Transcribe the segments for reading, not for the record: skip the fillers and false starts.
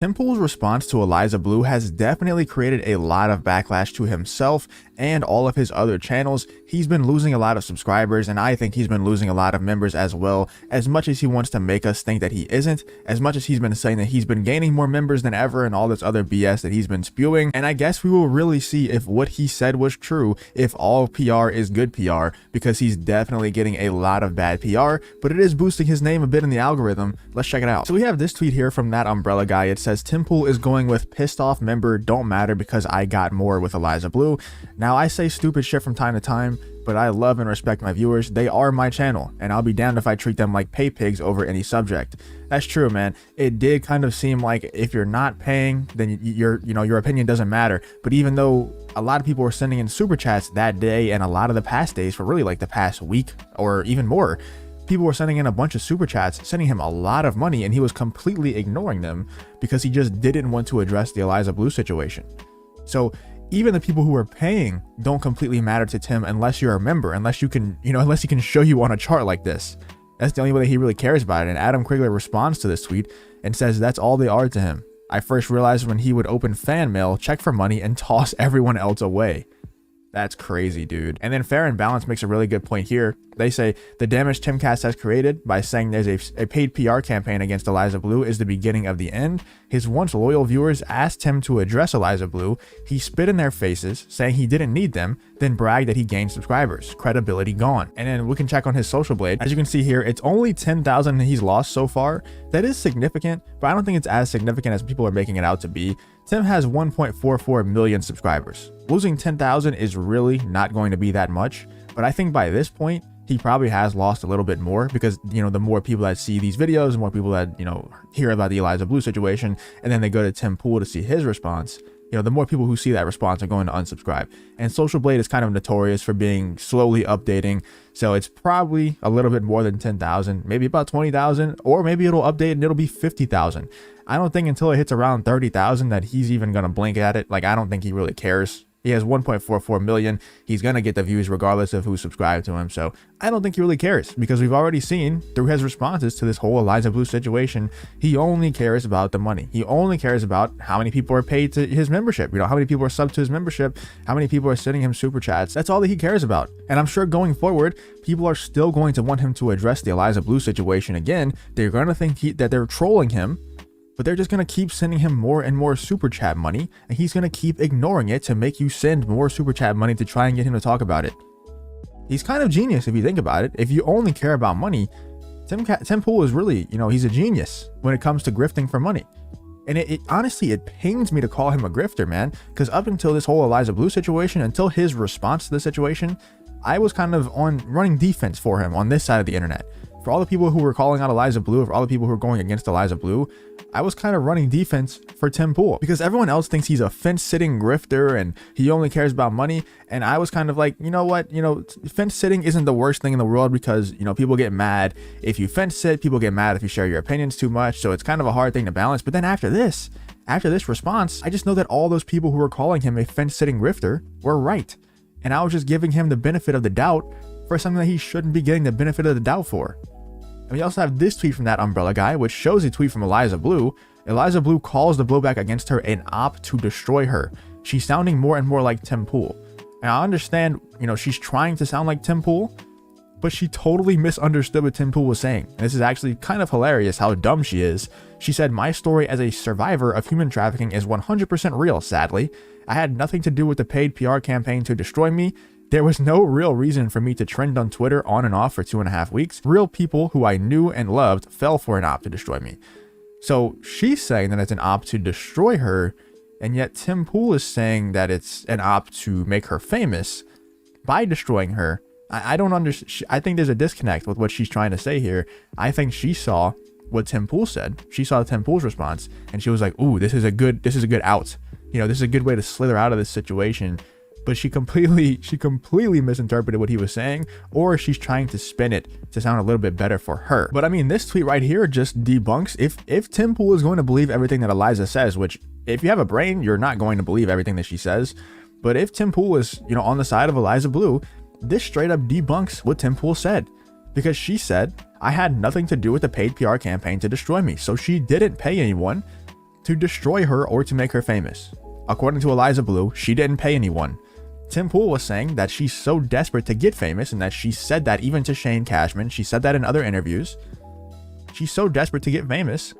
Tim Pool's response to Eliza Bleu has definitely created a lot of backlash to himself and all of his other channels. He's been losing a lot of subscribers, and I think he's been losing a lot of members as well. As much as he wants to make us think that he isn't, as much as he's been saying that he's been gaining more members than ever and all this other BS that he's been spewing. And I guess we will really see if what he said was true, if all PR is good PR, because he's definitely getting a lot of bad PR, but it is boosting his name a bit in the algorithm. Let's check it out. So we have this tweet here from that umbrella guy. It says, Tim Pool is going with pissed off member don't matter because I got more with Eliza Bleu. Now I say stupid shit from time to time, but I love and respect my viewers. They are my channel, and I'll be damned if I treat them like pay pigs over any subject. That's true, man. It did kind of seem like if you're not paying, then your opinion doesn't matter. But even though a lot of people were sending in super chats that day and a lot of the past days for really like the past week or even more, people were sending in a bunch of super chats, sending him a lot of money, and he was completely ignoring them because he just didn't want to address the Eliza Bleu situation. So even the people who are paying don't completely matter to Tim unless you're a member, unless you can, unless he can show you on a chart like this. That's the only way that he really cares about it. And Adam Krigler responds to this tweet and says that's all they are to him. I first realized when he would open fan mail, check for money, and toss everyone else away. That's crazy, dude. And then Fair and Balance makes a really good point here. They say the damage Timcast has created by saying there's a paid PR campaign against Eliza Bleu is the beginning of the end. His once loyal viewers asked him to address Eliza Bleu. He spit in their faces, saying he didn't need them, then bragged that he gained subscribers. Credibility gone. And then we can check on his social blade. As you can see here, it's only 10,000 he's lost so far. That is significant, but I don't think it's as significant as people are making it out to be. Tim has 1.44 million subscribers. Losing 10,000 is really not going to be that much, but I think by this point, he probably has lost a little bit more because, the more people that see these videos, the more people that, hear about the Eliza Bleu situation, and then they go to Tim Pool to see his response, the more people who see that response are going to unsubscribe. And Social Blade is kind of notorious for being slowly updating, so it's probably a little bit more than 10,000, maybe about 20,000, or maybe it'll update and it'll be 50,000. I don't think until it hits around 30,000 that he's even going to blink at it. Like, I don't think he really cares. He has 1.44 million. He's going to get the views regardless of who's subscribed to him. So I don't think he really cares because we've already seen through his responses to this whole Eliza Bleu situation, he only cares about the money. He only cares about how many people are paid to his membership. How many people are subbed to his membership, how many people are sending him super chats. That's all that he cares about. And I'm sure going forward, people are still going to want him to address the Eliza Bleu situation again. They're going to think that they're trolling him, but they're just going to keep sending him more and more super chat money, and he's going to keep ignoring it to make you send more super chat money to try and get him to talk about it. He's kind of genius if you think about it. If you only care about money, Tim Pool is really, he's a genius when it comes to grifting for money. And it honestly, it pains me to call him a grifter, man, because up until this whole Eliza Bleu situation, until his response to the situation, I was kind of running defense for him on this side of the internet. For all the people who were calling out Eliza Bleu, for all the people who were going against Eliza Bleu, I was kind of running defense for Tim Pool because everyone else thinks he's a fence-sitting grifter and he only cares about money. And I was kind of like, you know what, fence-sitting isn't the worst thing in the world because, people get mad if you fence-sit, people get mad if you share your opinions too much. So it's kind of a hard thing to balance. But then after this response, I just know that all those people who were calling him a fence-sitting grifter were right. And I was just giving him the benefit of the doubt for something that he shouldn't be getting the benefit of the doubt for. And we also have this tweet from that umbrella guy, which shows a tweet from Eliza Bleu. Eliza Bleu calls the blowback against her an op to destroy her. She's sounding more and more like Tim Pool. And I understand, she's trying to sound like Tim Pool, but she totally misunderstood what Tim Pool was saying. And this is actually kind of hilarious how dumb she is. She said, my story as a survivor of human trafficking is 100% real, sadly. I had nothing to do with the paid PR campaign to destroy me. There was no real reason for me to trend on Twitter on and off for 2.5 weeks. Real people who I knew and loved fell for an op to destroy me. So she's saying that it's an op to destroy her, and yet Tim Pool is saying that it's an op to make her famous by destroying her. I don't understand. I think there's a disconnect with what she's trying to say here. I think she saw what Tim Pool said. She saw Tim Pool's response, and she was like, "Ooh, this is a good out. This is a good way to slither out of this situation." But she completely misinterpreted what he was saying, or she's trying to spin it to sound a little bit better for her. But I mean, this tweet right here just debunks if Tim Pool is going to believe everything that Eliza says, which if you have a brain, you're not going to believe everything that she says. But if Tim Pool is, on the side of Eliza Bleu, this straight up debunks what Tim Pool said, because she said, I had nothing to do with the paid PR campaign to destroy me. So she didn't pay anyone to destroy her or to make her famous. According to Eliza Bleu, she didn't pay anyone. Tim Pool was saying that she's so desperate to get famous, and that she said that even to Shane Cashman. She said that in other interviews. She's so desperate to get famous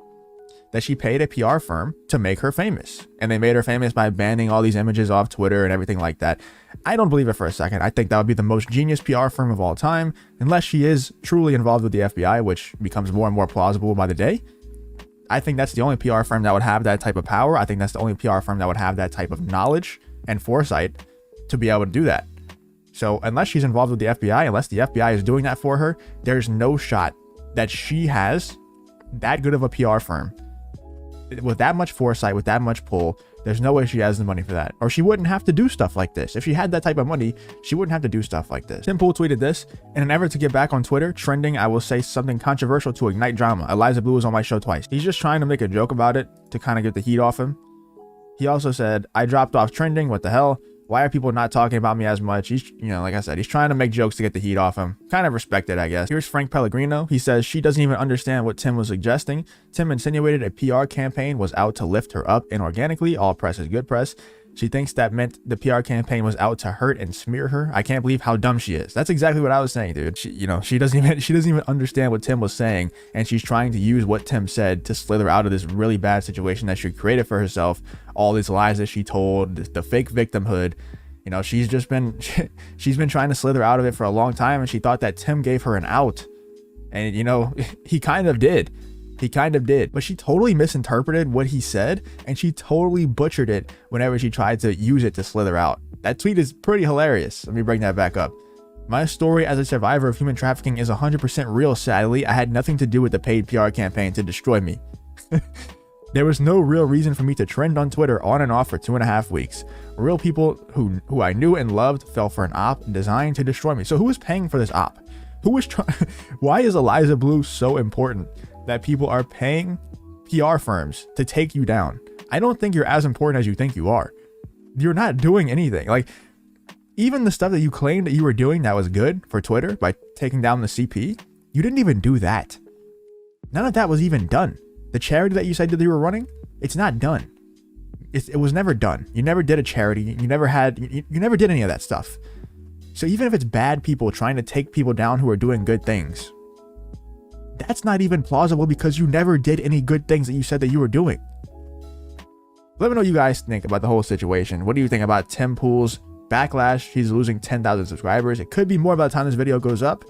that she paid a PR firm to make her famous. And they made her famous by banning all these images off Twitter and everything like that. I don't believe it for a second. I think that would be the most genius PR firm of all time, unless she is truly involved with the FBI, which becomes more and more plausible by the day. I think that's the only PR firm that would have that type of power. I think that's the only PR firm that would have that type of knowledge and foresight to be able to do that. So unless she's involved with the FBI, unless the FBI is doing that for her, there's no shot that she has that good of a PR firm with that much foresight, with that much pull. There's no way she has the money for that, or she wouldn't have to do stuff like this. If she had that type of money, she wouldn't have to do stuff like this. Tim Pool tweeted this: in an effort to get back on Twitter trending, I will say something controversial to ignite drama. Eliza Bleu was on my show twice. He's just trying to make a joke about it to kind of get the heat off him. He also said, I dropped off trending. What the hell? Why are people not talking about me as much? He's, like I said, he's trying to make jokes to get the heat off him. Kind of respect it, I guess. Here's Frank Pellegrino. He says she doesn't even understand what Tim was suggesting. Tim insinuated a PR campaign was out to lift her up inorganically. All press is good press. She thinks that meant the PR campaign was out to hurt and smear her. I can't believe how dumb she is. That's exactly what I was saying, dude. She doesn't even understand what Tim was saying, and she's trying to use what Tim said to slither out of this really bad situation that she created for herself. All these lies that she told, the fake victimhood. She's been trying to slither out of it for a long time, and she thought that Tim gave her an out. And he kind of did. But she totally misinterpreted what he said, and she totally butchered it whenever she tried to use it to slither out. That tweet is pretty hilarious. Let me bring that back up. My story as a survivor of human trafficking is 100% real, sadly. I had nothing to do with the paid PR campaign to destroy me. There was no real reason for me to trend on Twitter on and off for 2.5 weeks. Real people who I knew and loved fell for an op designed to destroy me. So who was paying for this op? Who was trying? Why is Eliza Bleu so important that people are paying PR firms to take you down? I don't think you're as important as you think you are. You're not doing anything. Like, even the stuff that you claimed that you were doing that was good for Twitter by taking down the CP, you didn't even do that. None of that was even done. The charity that you said that you were running, it's not done. It was never done. You never did a charity. You never did any of that stuff. So even if it's bad people trying to take people down who are doing good things, that's not even plausible because you never did any good things that you said that you were doing. Let me know what you guys think about the whole situation. What do you think about Tim Pool's backlash? He's losing 10,000 subscribers. It could be more by the time this video goes up.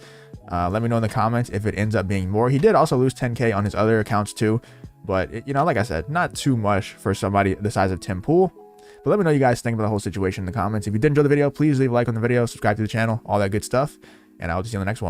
Let me know in the comments if it ends up being more. He did also lose 10K on his other accounts too, but like I said, not too much for somebody the size of Tim Pool. But let me know what you guys think about the whole situation in the comments. If you did enjoy the video, please leave a like on the video, subscribe to the channel, all that good stuff, and I'll see you in the next one.